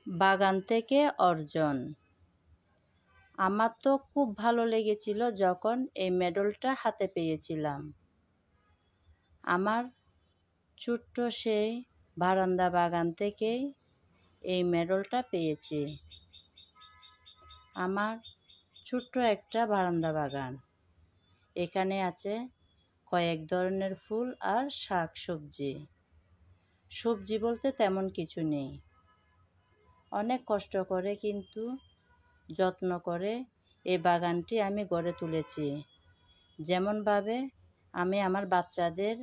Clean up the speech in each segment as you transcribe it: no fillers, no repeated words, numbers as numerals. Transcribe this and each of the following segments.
বাগান থেকে অর্জন। আমার তো খুব ভালো লেগেছিল যখন এই মেডেলটা হাতে পেয়েছিলাম। আমার ছোট্ট সেই বারান্দা বাগান থেকেই এই মেডেলটা পেয়েছি। আমার ছোট্ট একটা বারান্দা বাগান। এখানে আছে কয়েক ধরনের ফুল আর শাক সবজি। সবজি বলতে তেমন কিছু নেই। অনেক কষ্ট করে কিন্তু যত্ন করে এই বাগানটি আমি গড়ে তুলেছি। যেমনভাবে আমি আমার বাচ্চাদের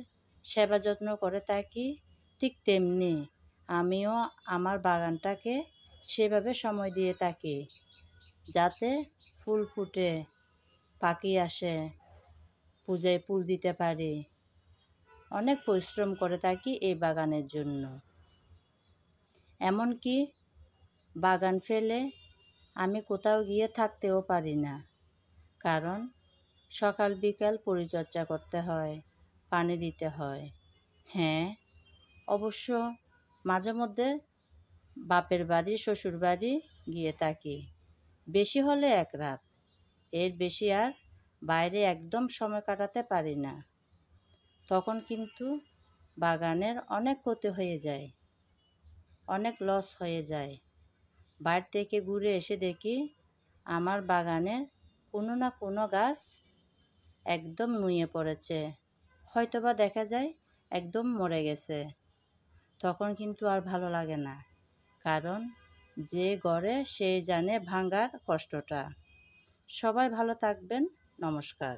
সেবা যত্ন করে থাকি, ঠিক তেমনি আমিও আমার বাগানটাকে সেভাবে সময় দিয়ে থাকি, যাতে ফুল ফুটে, পাখি আসে, পূজায় ফুল দিতে পারি। অনেক পরিশ্রম করে থাকি এই বাগানের জন্য। এমনকি বাগান ফেলে আমি কোথাও গিয়ে থাকতেও পারি না, কারণ সকাল বিকাল পরিচর্যা করতে হয়, পানি দিতে হয়। হ্যাঁ, অবশ্য মাঝে মধ্যে বাপের বাড়ি শ্বশুর বাড়ি গিয়ে থাকি, বেশি হলে এক রাত, এর বেশি আর বাইরে একদম সময় কাটাতে পারি না। তখন কিন্তু বাগানের অনেক ক্ষতি হয়ে যায়, অনেক লস হয়ে যায়। বাইরে থেকে ঘুরে এসে দেখি আমার বাগানের কোনো না কোনো গাছ একদম নুয়ে পড়েছে, হয়তোবা দেখা যায় একদম মরে গেছে। তখন কিন্তু আর ভালো লাগে না, কারণ যে গড়ে সে জানে ভাঙার কষ্টটা। সবাই ভালো থাকবেন। নমস্কার।